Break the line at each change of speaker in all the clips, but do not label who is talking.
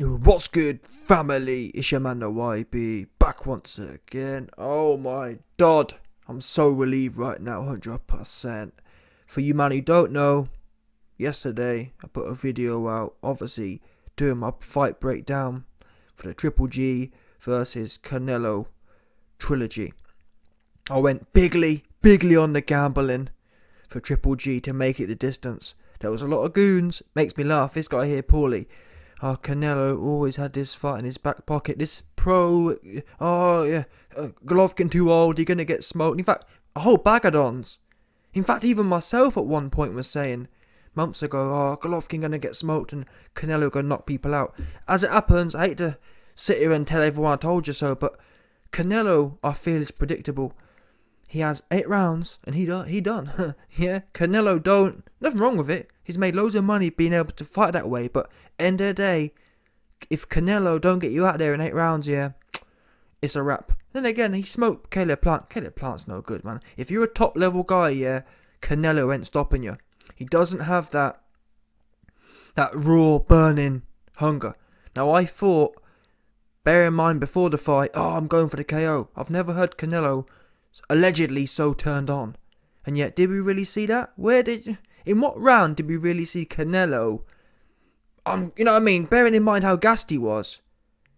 What's good, family? It's your man, the YB, back once again. Oh my god, I'm so relieved right now, 100%. For you man who don't know, yesterday I put a video out, obviously doing my fight breakdown for the Triple G versus Canelo trilogy. I went bigly on the gambling for Triple G to make it the distance. There was a lot of goons, makes me laugh, this guy here, Paulie. Oh, Canelo always had this fight in his back pocket. This pro, Golovkin too old, you're going to get smoked. In fact, a whole bag of dons. In fact, even myself at one point was saying, months ago, Golovkin going to get smoked and Canelo going to knock people out. As it happens, I hate to sit here and tell everyone I told you so, but Canelo, I feel, is predictable. He has 8 rounds and he done. Yeah, Canelo nothing wrong with it. He's made loads of money being able to fight that way, but end of the day, if Canelo don't get you out there in 8 rounds, yeah, it's a wrap. Then again, he smoked Caleb Plant. Caleb Plant's no good, man. If you're a top level guy, yeah, Canelo ain't stopping you. He doesn't have that raw, burning hunger. Now, I thought, bear in mind before the fight, I'm going for the KO. I've never heard Canelo allegedly so turned on. And yet, did we really see that? In what round did we really see Canelo? You know what I mean? Bearing in mind how gassed he was.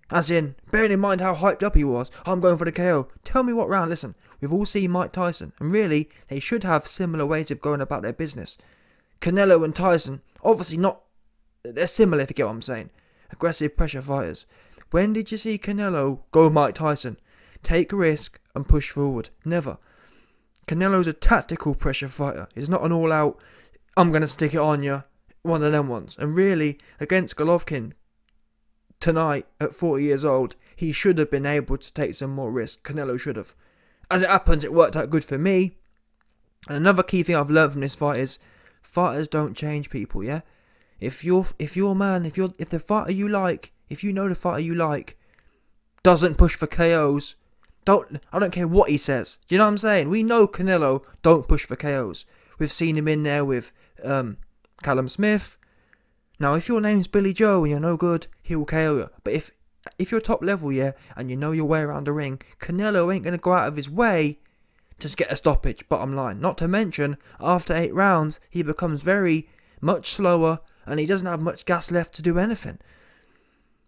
As in, bearing in mind how hyped up he was. I'm going for the KO. Tell me what round. Listen, we've all seen Mike Tyson. And really, they should have similar ways of going about their business. Canelo and Tyson, obviously not. They're similar, if you get what I'm saying. Aggressive pressure fighters. When did you see Canelo go Mike Tyson? Take a risk and push forward. Never. Canelo's a tactical pressure fighter. He's not an all-out, I'm going to stick it on you, one of them ones. And really, against Golovkin tonight at 40 years old, he should have been able to take some more risk. Canelo should have. As it happens, it worked out good for me. And another key thing I've learned from this fight is fighters don't change people, yeah? If the fighter you like, if you know the fighter you like doesn't push for KOs, I don't care what he says. Do you know what I'm saying? We know Canelo don't push for KOs. We've seen him in there with Callum Smith. Now, if your name's Billy Joe and you're no good, he'll KO you. But if you're top level, yeah, and you know your way around the ring, Canelo ain't going to go out of his way to get a stoppage, bottom line. Not to mention, after 8 rounds, he becomes very much slower and he doesn't have much gas left to do anything.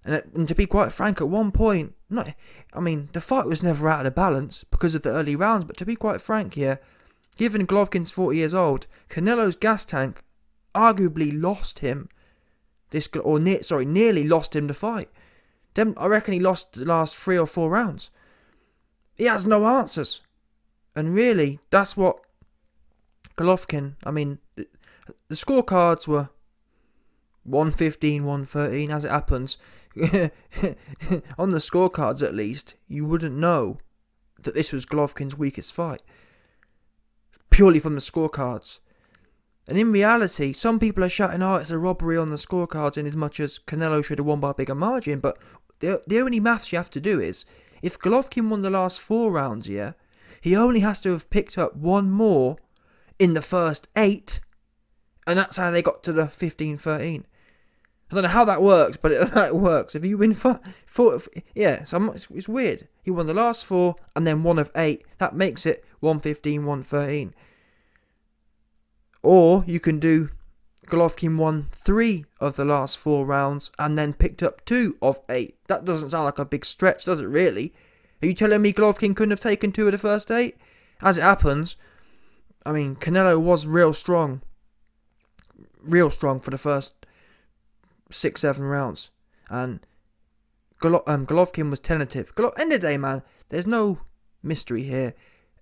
And to be quite frank, at one point, the fight was never out of the balance because of the early rounds, but to be quite frank here, given Golovkin's 40 years old, Canelo's gas tank arguably lost him nearly lost him the fight. I reckon he lost the last 3 or 4 rounds. He has no answers. And really, that's what Golovkin, the scorecards were 115, 113, as it happens. On the scorecards at least, you wouldn't know that this was Golovkin's weakest fight. Purely from the scorecards. And in reality, some people are shouting, it's a robbery on the scorecards in as much as Canelo should have won by a bigger margin. But the only maths you have to do is, if Golovkin won the last 4 rounds, yeah, he only has to have picked up 1 more in the first 8. And that's how they got to the 15-13. I don't know how that works, but that's how it works. If you win 4, it's weird. He won the last 4 and then 1 of 8. That makes it 115, 113. Or you can do Golovkin won 3 of the last 4 rounds and then picked up 2 of 8. That doesn't sound like a big stretch, does it really? Are you telling me Golovkin couldn't have taken 2 of the first 8? As it happens, Canelo was real strong for the first 6-7 rounds, and Golovkin was tentative. End of the day, man, there's no mystery here.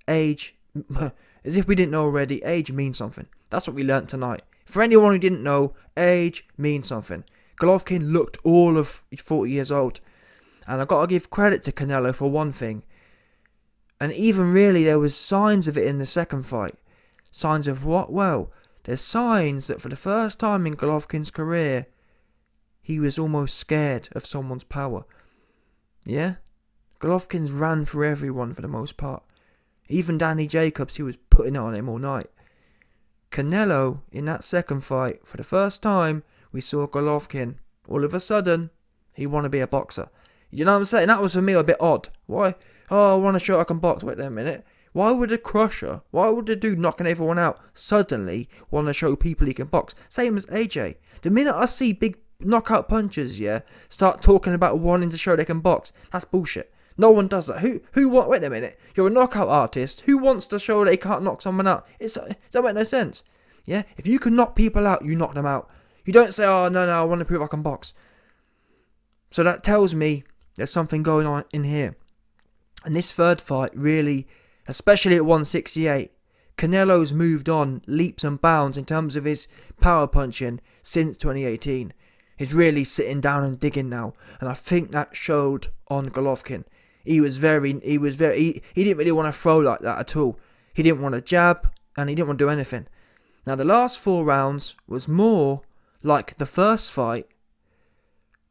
Age, as if we didn't know already, age means something. That's what we learnt tonight. For anyone who didn't know, age means something. Golovkin looked all of 40 years old, and I've got to give credit to Canelo for one thing. And even really, there was signs of it in the second fight. Signs of what? Well, there's signs that for the first time in Golovkin's career, he was almost scared of someone's power. Yeah? Golovkin's ran for everyone for the most part. Even Danny Jacobs, he was putting it on him all night. Canelo, in that second fight, for the first time, we saw Golovkin, all of a sudden, he want to be a boxer. You know what I'm saying? That was for me a bit odd. Why? Oh, I want to show I can box. Wait there a minute. Why would a crusher, why would the dude knocking everyone out suddenly want to show people he can box? Same as AJ. The minute I see big knockout punchers, start talking about wanting to show they can box, that's bullshit. No one does that. Wait a minute. You're a knockout artist. Who wants to show they can't knock someone out? It don't make no sense. Yeah? If you can knock people out, you knock them out. You don't say, oh, no, I want to prove I can box. So that tells me there's something going on in here. And this third fight really, especially at 168, Canelo's moved on leaps and bounds in terms of his power punching since 2018. He's really sitting down and digging now. And I think that showed on Golovkin. He didn't really want to throw like that at all. He didn't want to jab, and he didn't want to do anything. Now, the last 4 rounds was more like the first fight,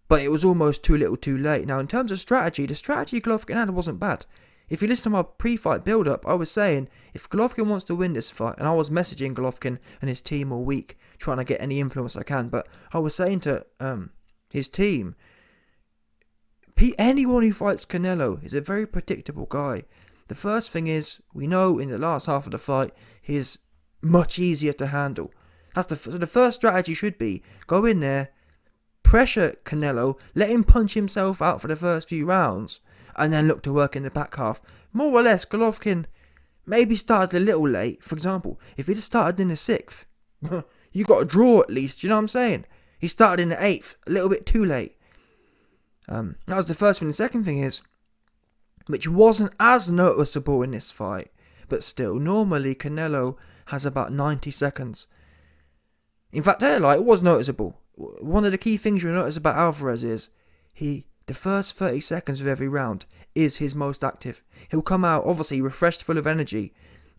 but it was almost too little too late. Now, in terms of strategy, the strategy Golovkin had wasn't bad. If you listen to my pre-fight build-up, I was saying, if Golovkin wants to win this fight, and I was messaging Golovkin and his team all week, trying to get any influence I can, but I was saying to his team, anyone who fights Canelo is a very predictable guy. The first thing is, we know in the last half of the fight, he's much easier to handle. So the first strategy should be, go in there, pressure Canelo, let him punch himself out for the first few rounds, and then look to work in the back half. More or less, Golovkin maybe started a little late. For example, if he'd have started in the 6th, you got a draw at least, you know what I'm saying? He started in the 8th, a little bit too late. That was the first thing. The second thing is, which wasn't as noticeable in this fight, but still, normally Canelo has about 90 seconds. In fact, it was noticeable. One of the key things you'll notice about Alvarez is, the first 30 seconds of every round is his most active. He'll come out, obviously, refreshed, full of energy,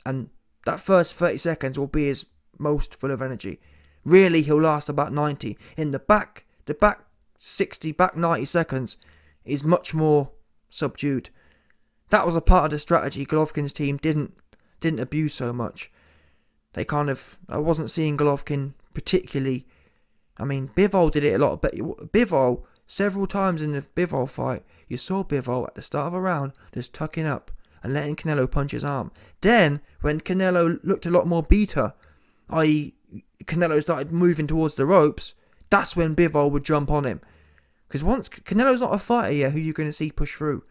and that first 30 seconds will be his most full of energy. Really, he'll last about 90. In the back 60, back 90 seconds is much more subdued. That was a part of the strategy Golovkin's team didn't abuse so much. I wasn't seeing Golovkin particularly. I mean, Bivol did it a lot, but Bivol, several times in the Bivol fight, you saw Bivol at the start of a round just tucking up and letting Canelo punch his arm. Then, when Canelo looked a lot more beater, i.e. Canelo started moving towards the ropes, that's when Bivol would jump on him. Because once Canelo's not a fighter who you're going to see push through.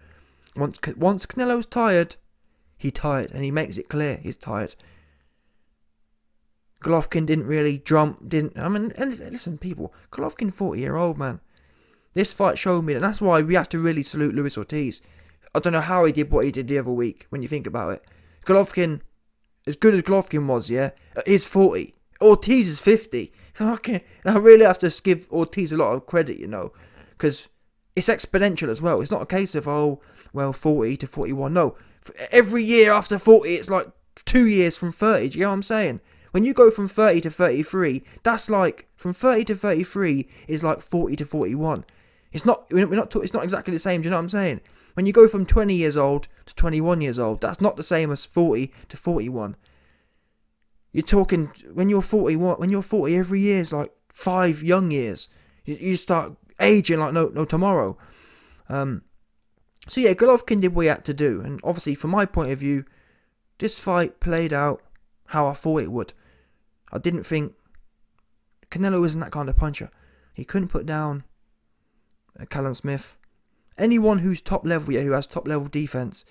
Once Canelo's tired, he's tired, and he makes it clear he's tired. Golovkin didn't really listen, people, Golovkin 40-year-old man. This fight showed me, and that's why we have to really salute Luis Ortiz. I don't know how he did what he did the other week, when you think about it. Golovkin, as good as Golovkin was, he's 40. Ortiz is 50. I really have to give Ortiz a lot of credit, because it's exponential as well. It's not a case of, 40 to 41. No, every year after 40, it's like 2 years from 30. Do you know what I'm saying? When you go from 30 to 33, that's like, from 30 to 33 is like 40 to 41. It's not exactly the same, do you know what I'm saying? When you go from 20 years old to 21 years old, that's not the same as 40 to 41. You're talking, when you're 40, every year is like 5 young years. You start aging like no tomorrow. Golovkin did what he had to do. And obviously, from my point of view, this fight played out how I thought it would. I didn't think Canelo isn't that kind of puncher. He couldn't put down Callum Smith. Anyone who's top level, who has top level defense,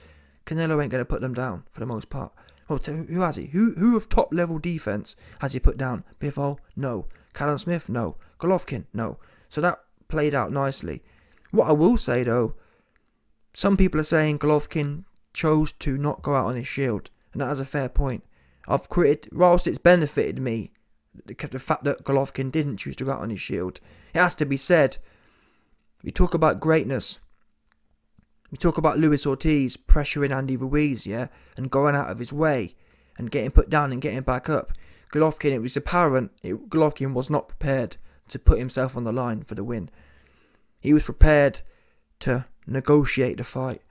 Canelo ain't going to put them down for the most part. Well, who has he? Who of top level defense has he put down? Bivol? No. Callum Smith? No. Golovkin? No. So that played out nicely. What I will say though, some people are saying Golovkin chose to not go out on his shield, and that is a fair point. Whilst it's benefited me, the fact that Golovkin didn't choose to go out on his shield, it has to be said. We talk about greatness. We talk about Luis Ortiz pressuring Andy Ruiz, and going out of his way, and getting put down and getting back up. Golovkin, it was apparent, Golovkin was not prepared to put himself on the line for the win. He was prepared to negotiate the fight.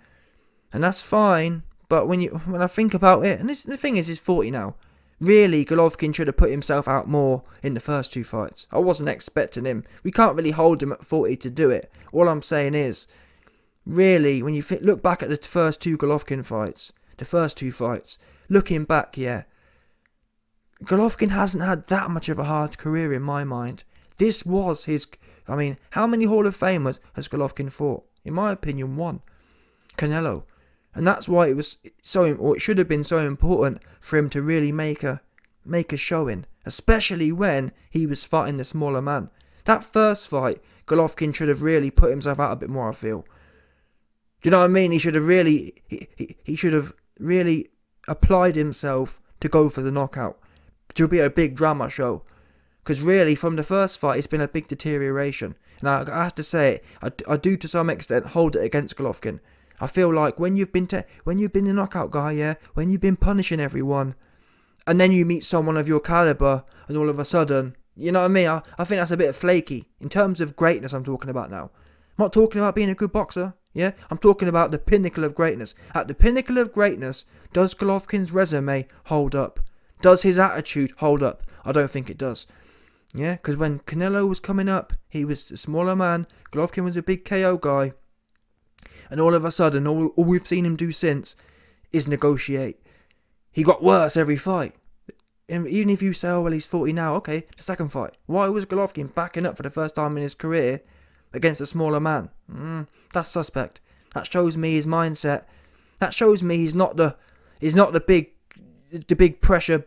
And that's fine, but when I think about it, and the thing is, he's 40 now. really, Golovkin should have put himself out more in the first 2 fights. I wasn't expecting him. We can't really hold him at 40 to do it. All I'm saying is, really, when you look back at the first 2 Golovkin fights, looking back, Golovkin hasn't had that much of a hard career in my mind. This was his... I mean, how many Hall of Famers has Golovkin fought? In my opinion, 1. Canelo. And that's why it was it should have been so important for him to really make a showing, especially when he was fighting the smaller man. That first fight, Golovkin should have really put himself out a bit more, I feel. Do you know what I mean? He should have really applied himself to go for the knockout, to be a big drama show. Because really, from the first fight, it's been a big deterioration. And I have to say, I do to some extent hold it against Golovkin. I feel like when you've been the knockout guy, when you've been punishing everyone, and then you meet someone of your caliber, and all of a sudden, you know what I mean? I think that's a bit flaky. In terms of greatness, I'm talking about now. I'm not talking about being a good boxer, I'm talking about the pinnacle of greatness. At the pinnacle of greatness, does Golovkin's resume hold up? Does his attitude hold up? I don't think it does. Because when Canelo was coming up, he was a smaller man, Golovkin was a big KO guy, and all of a sudden, all we've seen him do since is negotiate. He got worse every fight. And even if you say, oh, well, he's 40 now, okay, the second fight. Why was Golovkin backing up for the first time in his career against a smaller man? That's suspect. That shows me his mindset. That shows me he's not the big pressure.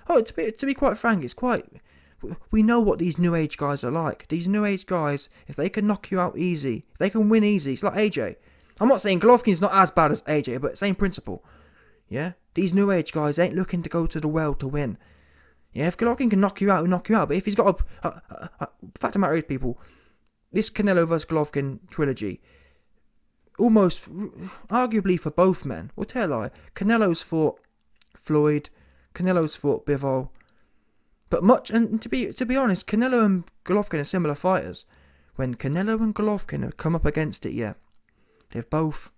Oh, to be quite frank, we know what these new age guys are like. These new age guys, if they can knock you out easy, if they can win easy, it's like AJ. I'm not saying Golovkin's not as bad as AJ, but same principle. These new age guys ain't looking to go to the well to win. If Golovkin can knock you out, he'll knock you out. But if he's got fact of the matter is, people, this Canelo vs Golovkin trilogy, almost arguably for both men, we'll tell a lie. Canelo's fought Floyd, Canelo's fought Bivol. But to be honest, Canelo and Golovkin are similar fighters. When Canelo and Golovkin have come up against it, they've both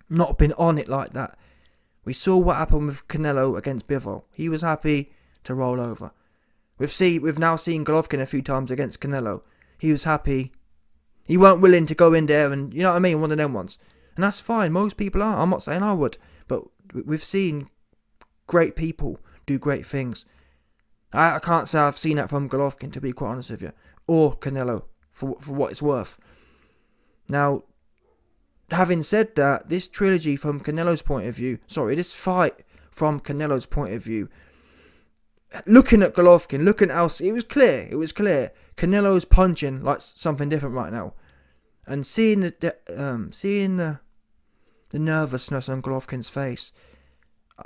not been on it like that. We saw what happened with Canelo against Bivol. He was happy to roll over. We've now seen Golovkin a few times against Canelo. He was happy. He weren't willing to go in there and, you know what I mean, one of them ones. And that's fine. Most people are. I'm not saying I would. But we've seen great people do great things. I can't say I've seen that from Golovkin, to be quite honest with you. Or Canelo, for what it's worth. Now, having said that, this trilogy from Canelo's point of view, this fight from Canelo's point of view, looking at Golovkin, it was clear. Canelo's punching like something different right now. And seeing the nervousness on Golovkin's face,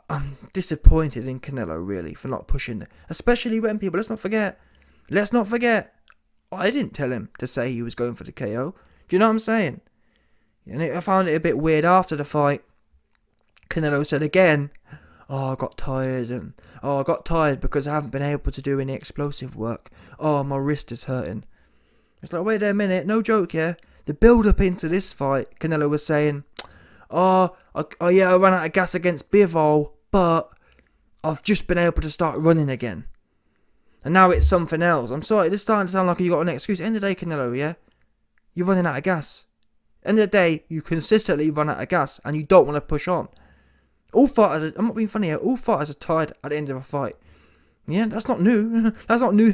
I'm disappointed in Canelo, really, for not pushing it. Especially when people, let's not forget, I didn't tell him to say he was going for the KO. Do you know what I'm saying? And I found it a bit weird after the fight. Canelo said again, I got tired because I haven't been able to do any explosive work. My wrist is hurting. It's like, wait a minute, no joke, The build-up into this fight, Canelo was saying, I ran out of gas against Bivol, but I've just been able to start running again. And now it's something else. I'm sorry, this is starting to sound like you got an excuse. End of the day, Canelo, you're running out of gas. End of the day, you consistently run out of gas and you don't want to push on. All fighters, I'm not being funny here, all fighters are tired at the end of a fight. That's not new. That's not new.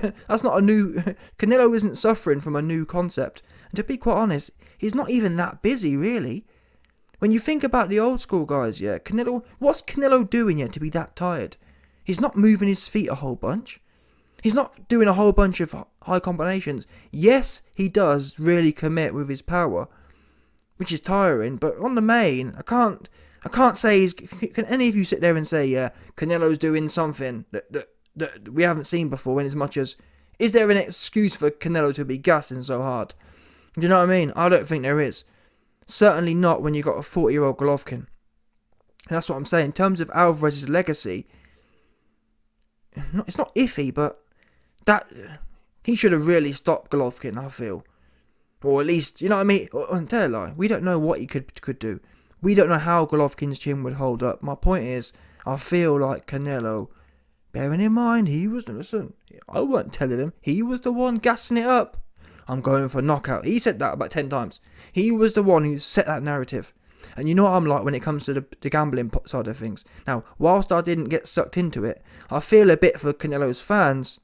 Canelo isn't suffering from a new concept. And to be quite honest, he's not even that busy, really. When you think about the old school guys, what's Canelo doing to be that tired? He's not moving his feet a whole bunch. He's not doing a whole bunch of high combinations. Yes, he does really commit with his power, which is tiring. But on the main, I can't say can any of you sit there and say, Canelo's doing something that we haven't seen before, in as much as, is there an excuse for Canelo to be gassing so hard? Do you know what I mean? I don't think there is. Certainly not when you've got a 40-year-old Golovkin. And that's what I'm saying. In terms of Alvarez's legacy, it's not iffy, but that he should have really stopped Golovkin, I feel. Or at least, you know what I mean? I'll tell a lie. We don't know what he could do. We don't know how Golovkin's chin would hold up. My point is, I feel like Canelo Bearing in mind, listen, I wasn't telling him. He was the one gassing it up. I'm going for a knockout. He said that about 10 times. He was the one who set that narrative. And you know what I'm like when it comes to the gambling side of things. Now, whilst I didn't get sucked into it, I feel a bit for Canelo's fans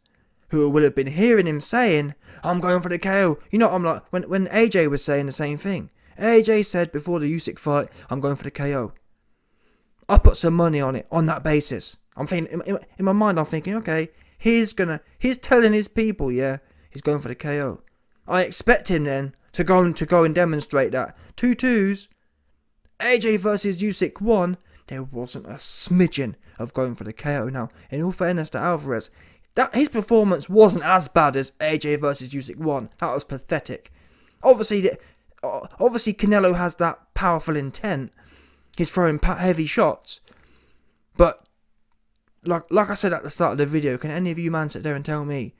who will have been hearing him saying, I'm going for the KO. You know what I'm like when AJ was saying the same thing. AJ said before the Usyk fight, I'm going for the KO. I put some money on it on that basis. I'm thinking in my mind, I'm thinking, okay, he's telling his people, yeah, he's going for the KO. I expect him then to go and demonstrate that. 2-2s, AJ versus Usyk 1. There wasn't a smidgen of going for the KO. Now, in all fairness to Alvarez, that his performance wasn't as bad as AJ versus Usyk 1. That was pathetic. Obviously, Canelo has that powerful intent. He's throwing heavy shots, but like I said at the start of the video, can any of you man sit there and tell me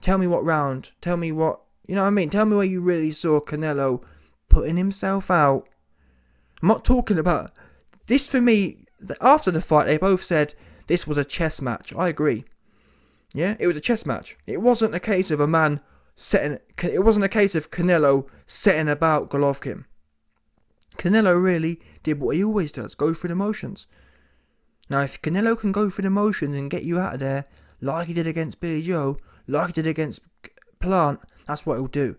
what round, tell me what, you know what I mean, tell me where you really saw Canelo putting himself out. I'm not talking about this. For me, after the fight, they both said this was a chess match. I agree. Yeah, it was a chess match. It wasn't a case of it wasn't a case of Canelo setting about Golovkin. Canelo really did what he always does, go through the motions. Now, if Canelo can go through the motions and get you out of there, like he did against Billy Joe, like he did against Plant, that's what he'll do.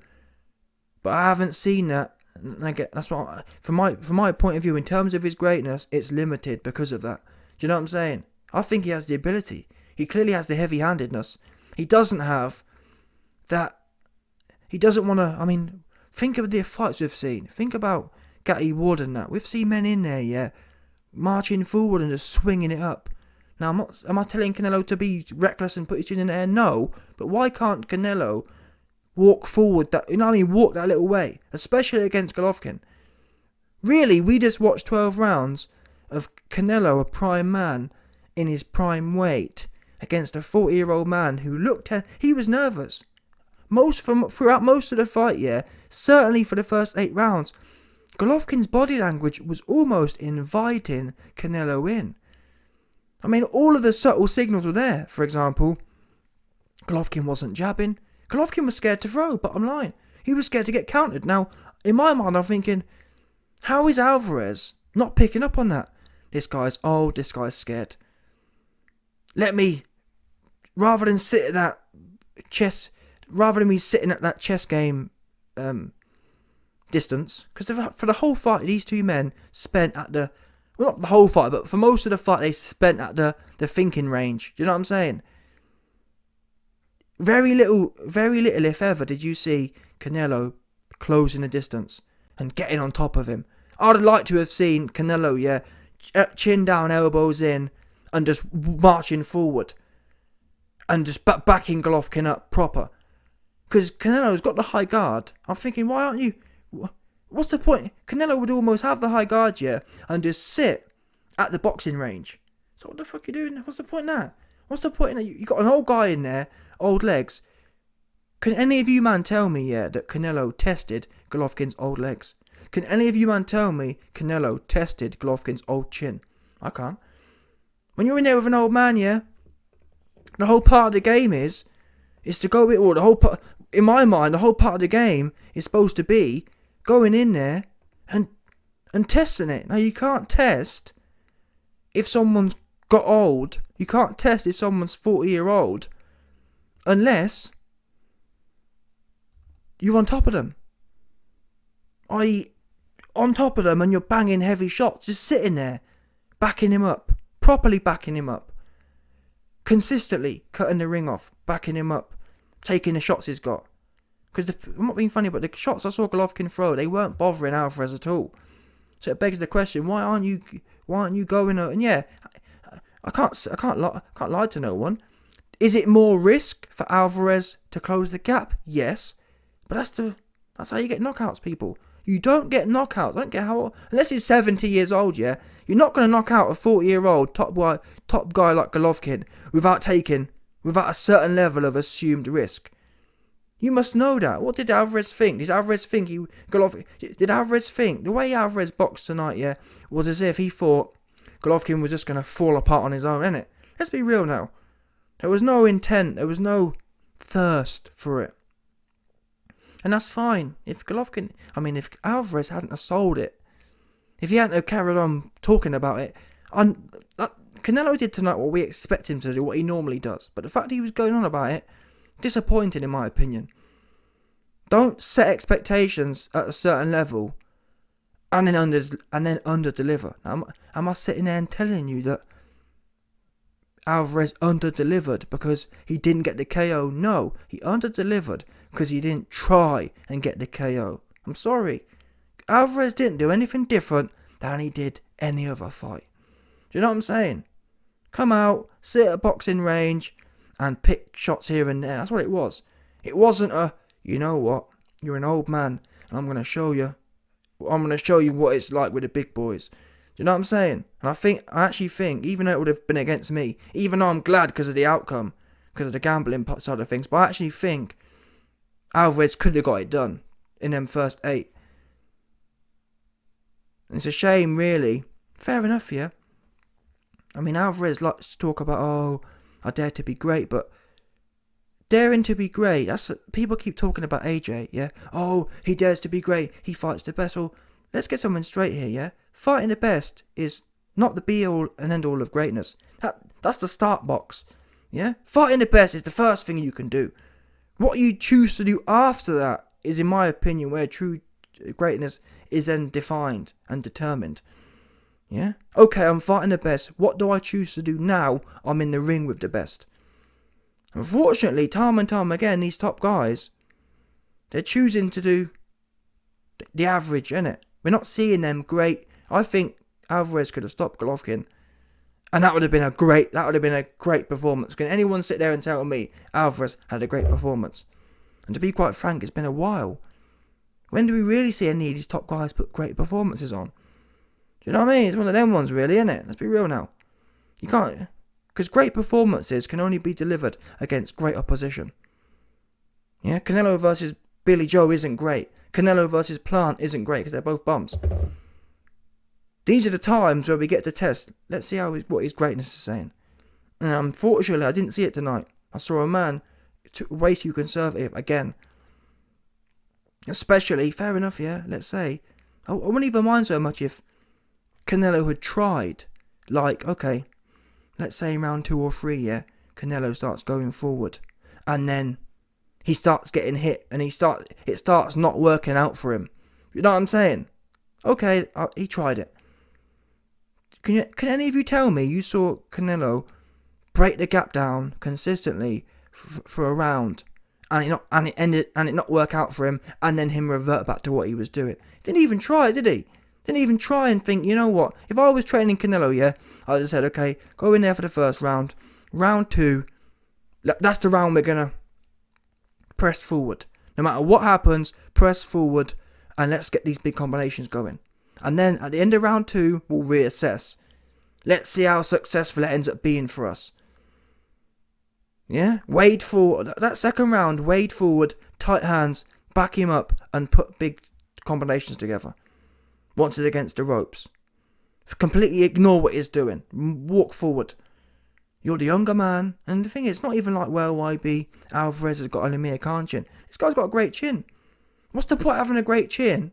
But I haven't seen that. That's what, from my point of view, in terms of his greatness, it's limited because of that. Do you know what I'm saying? I think he has the ability. He clearly has the heavy-handedness. He doesn't have that. He doesn't want to. I mean, think of the fights we've seen. Think about Gennady Ward and that. We've seen men in there, yeah, marching forward and just swinging it up. Now, am I telling Canelo to be reckless and put his chin in the air? No. But why can't Canelo walk forward that, you know what I mean, walk that little way, especially against Golovkin? Really, we just watched 12 rounds of Canelo, a prime man in his prime weight, against a 40-year-old man who he was nervous. Throughout most of the fight, yeah, certainly for the first 8 rounds, Golovkin's body language was almost inviting Canelo in. I mean, all of the subtle signals were there. For example, Golovkin wasn't jabbing. Golovkin was scared to throw, bottom line. He was scared to get countered. Now, in my mind, I'm thinking, how is Alvarez not picking up on that? This guy's old, this guy's scared. Rather than me sitting at that chess game distance, because for the whole fight, these two men spent at the, well, not the whole fight, but for most of the fight, they spent at the thinking range. Do you know what I'm saying? Very little, if ever, did you see Canelo closing the distance and getting on top of him. I'd like to have seen Canelo, yeah, chin down, elbows in, and just marching forward. And just backing Golovkin up proper. Because Canelo's got the high guard. I'm thinking, why aren't you... What's the point? Canelo would almost have the high guard, yeah, and just sit at the boxing range. So what the fuck are you doing? What's the point in that? What's the point in that? You got an old guy in there, old legs. Can any of you man tell me, yeah, that Canelo tested Golovkin's old legs? Can any of you man tell me Canelo tested Golovkin's old chin? I can't. When you're in there with an old man, yeah, the whole part of the game is to go with, or the whole part, in my mind, the whole part of the game is supposed to be going in there and testing it. Now, you can't test if someone's got old. You can't test if someone's 40-year-old unless you're on top of them. On top of them, and you're banging heavy shots, just sitting there, backing him up, properly backing him up, consistently cutting the ring off, backing him up, taking the shots he's got. Because I'm not being funny, but the shots I saw Golovkin throw, they weren't bothering Alvarez at all. So it begs the question: why aren't you going? And yeah, I can't lie to no one. Is it more risk for Alvarez to close the gap? Yes, but that's how you get knockouts, people. You don't get knockouts. I don't care how, unless he's 70 years old. Yeah, you're not going to knock out a 40-year-old top guy like Golovkin without a certain level of assumed risk. You must know that. What did Alvarez think? Did Alvarez think the way Alvarez boxed tonight, yeah, was as if he thought Golovkin was just going to fall apart on his own, innit? Let's be real now. There was no intent. There was no thirst for it. And that's fine. If Alvarez hadn't have sold it, if he hadn't have carried on talking about it, Canelo did tonight what we expect him to do, what he normally does. But the fact that he was going on about it, disappointing in my opinion. Don't set expectations at a certain level and then under deliver. Now, am I sitting there and telling you that Alvarez under delivered because he didn't get the KO? No, he under delivered because he didn't try and get the KO. I'm sorry. Alvarez didn't do anything different than he did any other fight. Do you know what I'm saying? Come out, sit at a boxing range and pick shots here and there. That's what it was. It wasn't you know what, you're an old man and I'm going to show you what it's like with the big boys. Do you know what I'm saying? And I actually think, even though it would have been against me, even though I'm glad because of the outcome, because of the gambling side of things, but I actually think Alvarez could have got it done in them first 8. And it's a shame, really. Fair enough, yeah. I mean, Alvarez likes to talk about, I dare to be great, but daring to be great, people keep talking about AJ, yeah? Oh, he dares to be great, he fights the best. Well, let's get something straight here, yeah? Fighting the best is not the be-all and end-all of greatness. That's the start box, yeah? Fighting the best is the first thing you can do. What you choose to do after that is, in my opinion, where true greatness is then defined and determined. Yeah? Okay, I'm fighting the best. What do I choose to do now I'm in the ring with the best? Unfortunately, time and time again, these top guys, they're choosing to do the average, innit? We're not seeing them great. I think Alvarez could have stopped Golovkin, and that would have been a great performance. Can anyone sit there and tell me Alvarez had a great performance? And to be quite frank, it's been a while. When do we really see any of these top guys put great performances on? Do you know what I mean? It's one of them ones, really, isn't it? Let's be real now. You can't, because great performances can only be delivered against great opposition. Yeah, Canelo versus Billy Joe isn't great. Canelo versus Plant isn't great because they're both bums. These are the times where we get to test. Let's see what his greatness is saying. And unfortunately, I didn't see it tonight. I saw a man way too conservative again. Especially, fair enough, yeah, let's say. I wouldn't even mind so much if Canelo had tried. Like, okay, let's say round 2 or 3, yeah, Canelo starts going forward. And then he starts getting hit and it starts not working out for him. You know what I'm saying? Okay, he tried it. Can any of you tell me you saw Canelo break the gap down consistently for a round and it not work out for him, and then him revert back to what he was doing? Didn't even try, did he? Didn't even try and think, you know what? If I was training Canelo, yeah, I'd have said, okay, go in there for the first round. Round 2, that's the round we're gonna press forward. No matter what happens, press forward and let's get these big combinations going. And then at the end of round 2, we'll reassess. Let's see how successful it ends up being for us. Yeah? Wade forward. That second round, wade forward, tight hands, back him up and put big combinations together. Once it's against the ropes. Completely ignore what he's doing. Walk forward. You're the younger man. And the thing is, it's not even like, well, YB, Alvarez has got a Lemire Khan chin. This guy's got a great chin. What's the point of having a great chin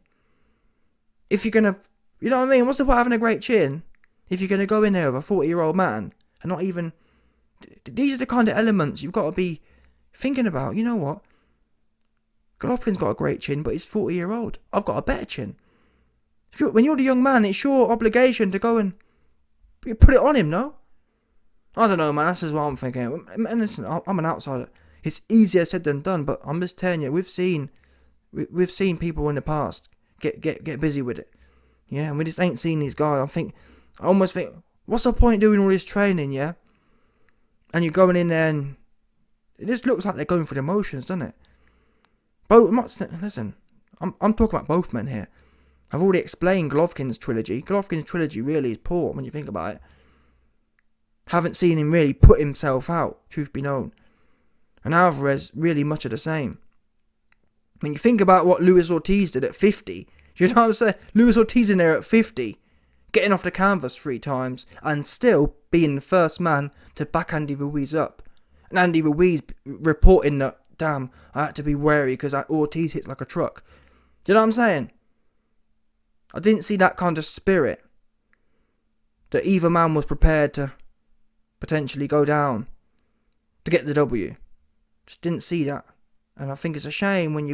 if you're going to, you know what I mean? What's the point of having a great chin if you're going to go in there with a 40-year-old man and not even, these are the kind of elements you've got to be thinking about. You know what? Golovkin's got a great chin, but he's 40-year-old. I've got a better chin. When you're the young man, it's your obligation to go and put it on him, no? I don't know, man. That's just what I'm thinking. And listen, I'm an outsider. It's easier said than done, but I'm just telling you, we've seen people in the past get busy with it. Yeah, and we just ain't seen these guys. I almost think, what's the point doing all this training, yeah? And you're going in there and it just looks like they're going for the motions, doesn't it? Listen, I'm talking about both men here. I've already explained Golovkin's trilogy. Golovkin's trilogy really is poor when you think about it. Haven't seen him really put himself out, truth be known. And Alvarez, really much of the same. When you think about what Luis Ortiz did at 50, you know what I'm saying? Luis Ortiz in there at 50, getting off the canvas 3 times, and still being the first man to back Andy Ruiz up. And Andy Ruiz reporting that, damn, I had to be wary because Ortiz hits like a truck. Do you know what I'm saying? I didn't see that kind of spirit. That either man was prepared to potentially go down to get the W. Just didn't see that. And I think it's a shame when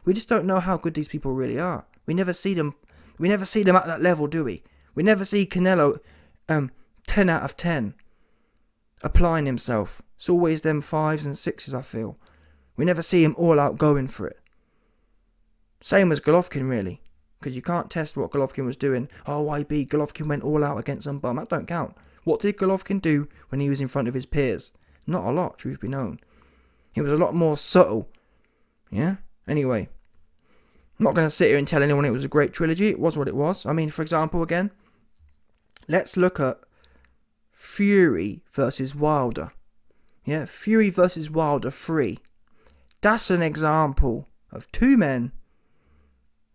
we just don't know how good these people really are. We never see them at that level, do we? We never see Canelo 10 out of 10 applying himself. It's always them 5s and 6s, I feel. We never see him all out going for it. Same as Golovkin, really. Because you can't test what Golovkin was doing. Oh, IB, Golovkin went all out against some bum. That don't count. What did Golovkin do when he was in front of his peers? Not a lot, truth be known. He was a lot more subtle. Yeah? Anyway. I'm not going to sit here and tell anyone it was a great trilogy. It was what it was. I mean, for example, again, let's look at Fury versus Wilder. Yeah? Fury versus Wilder 3. That's an example of two men.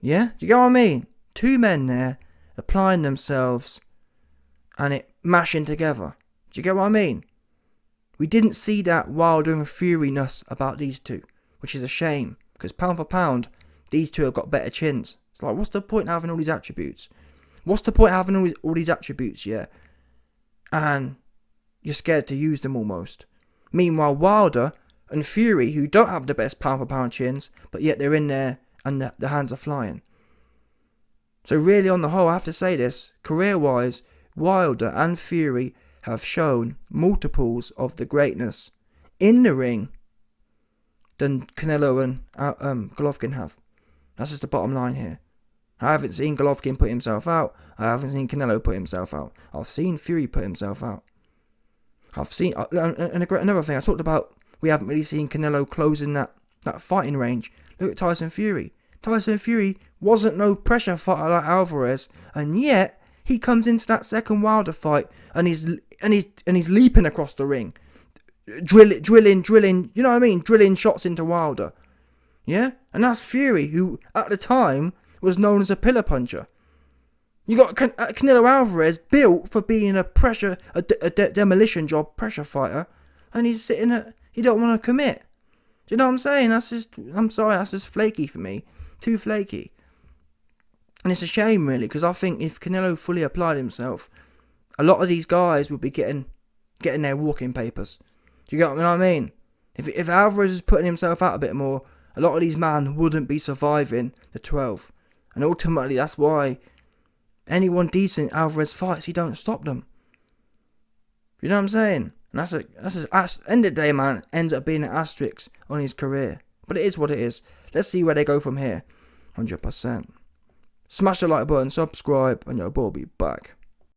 Yeah? Do you get what I mean? Two men there applying themselves and it mashing together. Do you get what I mean? We didn't see that Wilder and Fury-ness about these two, which is a shame, because pound for pound, these two have got better chins. It's like, what's the point of having all these attributes? What's the point of having all these attributes, yeah? And you're scared to use them almost. Meanwhile, Wilder and Fury, who don't have the best pound for pound chins, but yet they're in there and the hands are flying. So really, on the whole, I have to say this, career-wise, Wilder and Fury have shown multiples of the greatness in the ring than Canelo and Golovkin have. That's just the bottom line here. I haven't seen Golovkin put himself out. I haven't seen Canelo put himself out. I've seen Fury put himself out. I've seen... another thing, I talked about, we haven't really seen Canelo closing that fighting range. Look at Tyson Fury. Tyson Fury wasn't no pressure fighter like Alvarez, and yet he comes into that second Wilder fight and he's leaping across the ring, drilling. You know what I mean? Drilling shots into Wilder. Yeah, and that's Fury, who at the time was known as a pillar puncher. You got Canelo Alvarez, built for being a demolition job pressure fighter, and he's sitting at, he don't want to commit. Do you know what I'm saying? I'm sorry, that's just flaky for me. Too flaky. And it's a shame, really, because I think if Canelo fully applied himself, a lot of these guys would be getting their walking papers. Do you get what I mean? If Alvarez is putting himself out a bit more, a lot of these men wouldn't be surviving the 12. And ultimately, that's why anyone decent Alvarez fights, he don't stop them. You know what I'm saying? And that's end of the day, man, ends up being an asterisk on his career. But it is what it is. Let's see where they go from here. 100%. Smash the like button, subscribe, and your boy will be back.